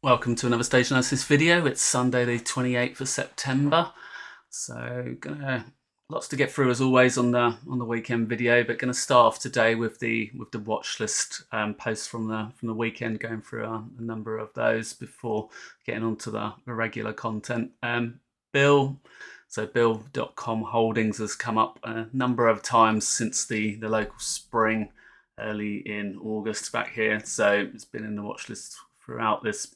Welcome to another stage analysis video. It's Sunday the 28th of September. So lots to get through as always on the weekend video, but gonna start off today with the watch list posts from the weekend, going through a number of those before getting onto the regular content. Bill.com Holdings has come up a number of times since the local spring early in August back here. So it's been in the watch list throughout this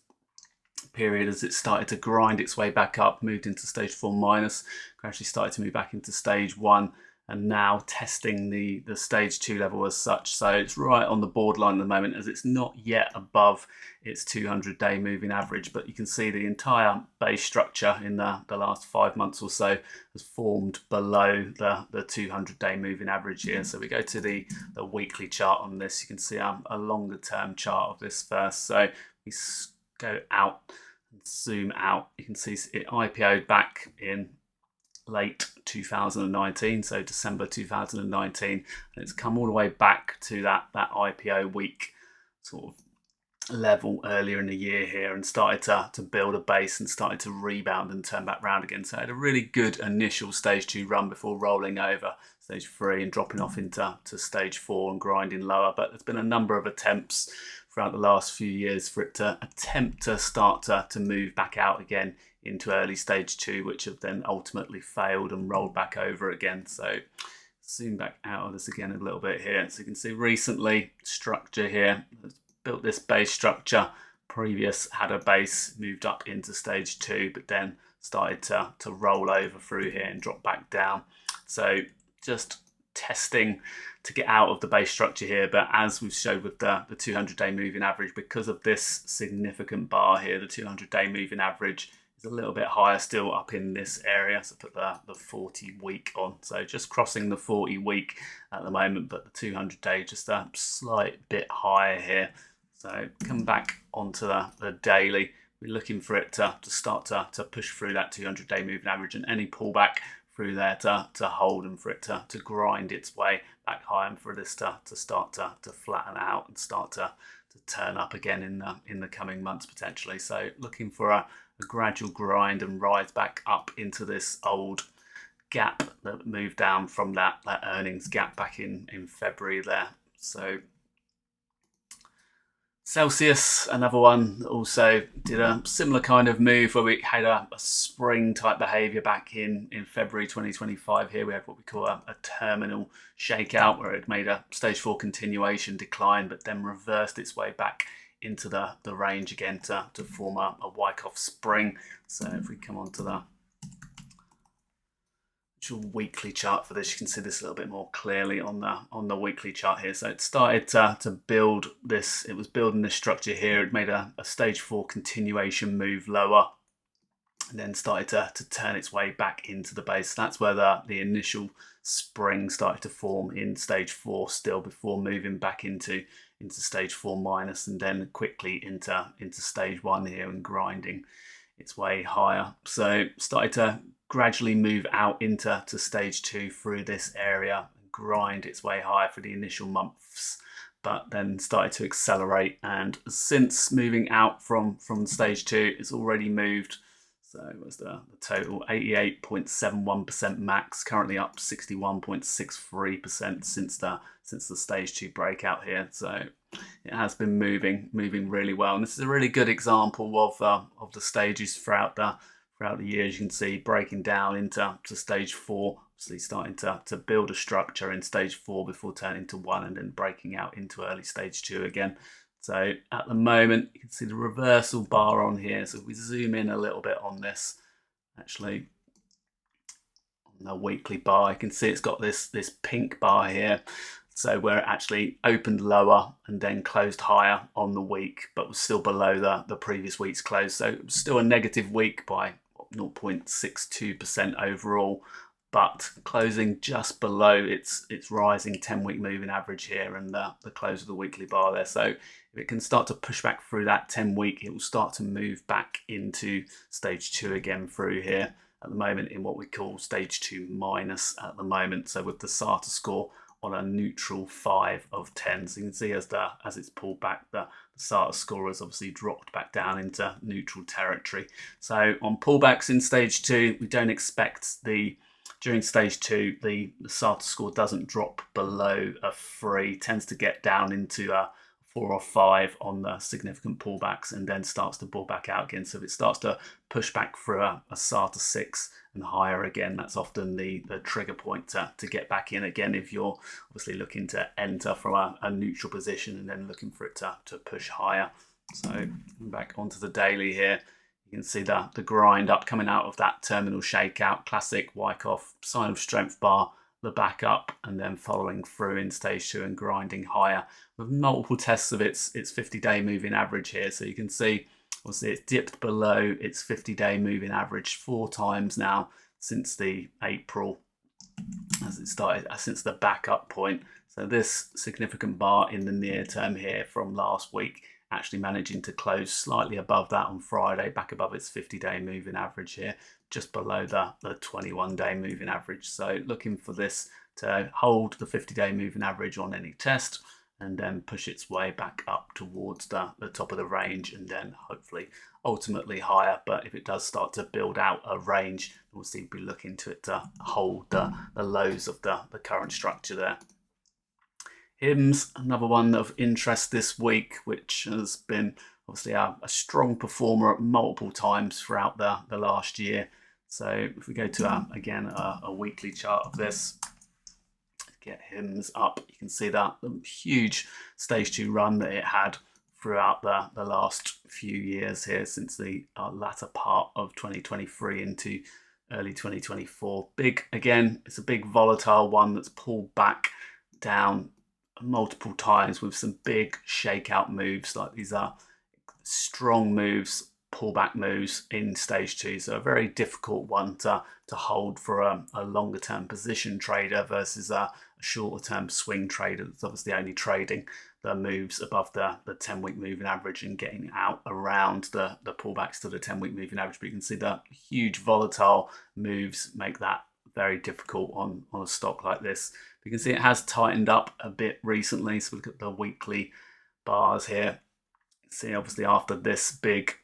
period as it started to grind its way back up, moved into stage 4 minus, gradually started to move back into stage 1, and now testing the stage 2 level as such. So it's right on the borderline at the moment, as it's not yet above its 200-day moving average, but you can see the entire base structure in the last 5 months or so has formed below the 200-day moving average here. So we go to the weekly chart on this. You can see a longer term chart of this first. So we go out and zoom out. You can see it IPO'd back in late 2019, so December 2019, and it's come all the way back to that IPO week sort of level earlier in the year here, and started to build a base and started to rebound and turn back round again. So it had a really good initial stage 2 run before rolling over stage 3 and dropping off into stage 4 and grinding lower. But there's been a number of attempts throughout the last few years for it to attempt to start to move back out again into early stage 2, which have then ultimately failed and rolled back over again. So zoom back out of this again a little bit here. So you can see recently structure here, built this base structure. Previous had a base, moved up into stage 2, but then started to roll over through here and drop back down. So just testing to get out of the base structure here, but as we've showed with the 200-day moving average, because of this significant bar here, the 200-day moving average is a little bit higher still up in this area. So put the 40 week on, so just crossing the 40 week at the moment, but the 200-day just a slight bit higher here. So come back onto the daily. We're looking for it to start to push through that 200-day moving average, and any pullback through there to hold, and for it to grind its way back high, and for this to start to flatten out and start to turn up again in the coming months potentially. So looking for a gradual grind and rise back up into this old gap that moved down from that earnings gap back in February there. So Celsius, another one that also did a similar kind of move where we had a spring type behavior back in February 2025 here. We had what we call a terminal shakeout, where it made a stage 4 continuation decline, but then reversed its way back into the range again to form a Wyckoff spring. So if we come on to the weekly chart for this, you can see this a little bit more clearly on the weekly chart here. So it started to build this, it was building this structure here. It made a stage 4 continuation move lower, and then started to turn its way back into the base. That's where the initial spring started to form in stage 4 still, before moving back into stage 4 minus, and then quickly into stage 1 here and grinding its way higher. So started to gradually move out into stage 2 through this area and grind its way higher for the initial months, but then started to accelerate. And since moving out from stage 2, it's already moved. So it was the total 88.71% max, currently up 61.63% since the stage 2 breakout here. So it has been moving really well, and this is a really good example of the stages throughout the year. As you can see, breaking down into stage 4, obviously starting to build a structure in stage 4 before turning to 1, and then breaking out into early stage 2 again. So at the moment, you can see the reversal bar on here. So if we zoom in a little bit on this, actually on the weekly bar, you can see it's got this pink bar here. So where it actually opened lower and then closed higher on the week, but was still below the previous week's close. So it was still a negative week by 0.62% overall, but closing just below its rising 10-week moving average here, and the close of the weekly bar there. So if it can start to push back through that 10-week, it will start to move back into stage 2 again through here. At the moment in what we call stage 2 minus at the moment. So with the SATA score on a neutral 5 of 10. So you can see as it's pulled back, the starter score has obviously dropped back down into neutral territory. So on pullbacks in stage 2, we don't expect during stage 2, the starter score doesn't drop below a 3, tends to get down into a 4 or 5 on the significant pullbacks, and then starts to pull back out again. So if it starts to push back through a starter 6 and higher again, that's often the trigger point to get back in again if you're obviously looking to enter from a neutral position and then looking for it to push higher. So back onto the daily here. You can see the grind up coming out of that terminal shakeout, classic Wyckoff sign of strength bar, the back up, and then following through in stage 2 and grinding higher with multiple tests of its 50-day moving average here. So you can see, obviously, it's dipped below its 50-day moving average 4 times now since the April, as it started, since the backup point. So this significant bar in the near term here from last week, actually managing to close slightly above that on Friday, back above its 50-day moving average here, just below the 21-day moving average. So looking for this to hold the 50-day moving average on any test and then push its way back up towards the top of the range, and then hopefully ultimately higher. But if it does start to build out a range, we'll see, be looking to it to hold the lows of the current structure there. HIMS, another one of interest this week, which has been obviously a strong performer at multiple times throughout the last year. So if we go to, again, a weekly chart of this, get HIMS up, you can see that the huge stage 2 run that it had throughout the last few years here, since the latter part of 2023 into early 2024. Again, it's a big volatile one that's pulled back down multiple times with some big shakeout moves. Like, these are strong moves, pullback moves in stage 2. So a very difficult one to hold for a longer term position trader versus a shorter term swing trader that's obviously only trading the moves above the 10-week moving average and getting out around the pullbacks to the 10-week moving average. But you can see the huge volatile moves make that very difficult on a stock like this. You can see it has tightened up a bit recently. So look at the weekly bars here. You can see obviously after this big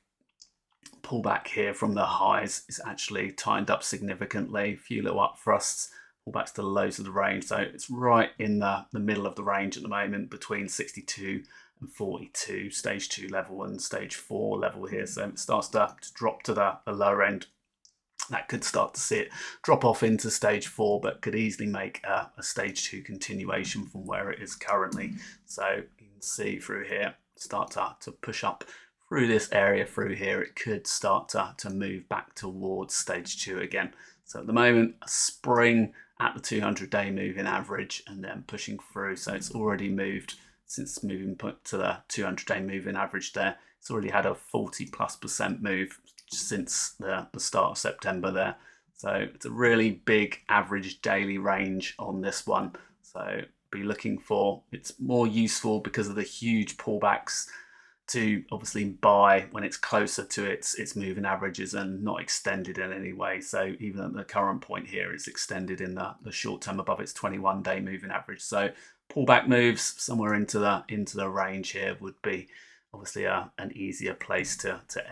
pullback here from the highs, it's actually tightened up significantly. A few little up thrusts, pullbacks to the lows of the range. So it's right in the middle of the range at the moment, between 62 and 42, stage 2 level and stage 4 level here. So it starts to drop to the lower end. That could start to see it drop off into stage 4, but could easily make a stage 2 continuation from where it is currently. So you can see through here, start to push up through this area through here. It could start to move back towards stage 2 again. So at the moment, a spring at the 200-day moving average and then pushing through. So it's already moved since moving to the 200-day moving average there. It's already had a 40+% move since the start of September there. So it's a really big average daily range on this one. So be looking for, it's more useful because of the huge pullbacks to obviously buy when it's closer to its moving averages and not extended in any way. So even at the current point here, it's extended in the short term above its 21-day moving average. So pullback moves somewhere into the range here would be obviously an easier place to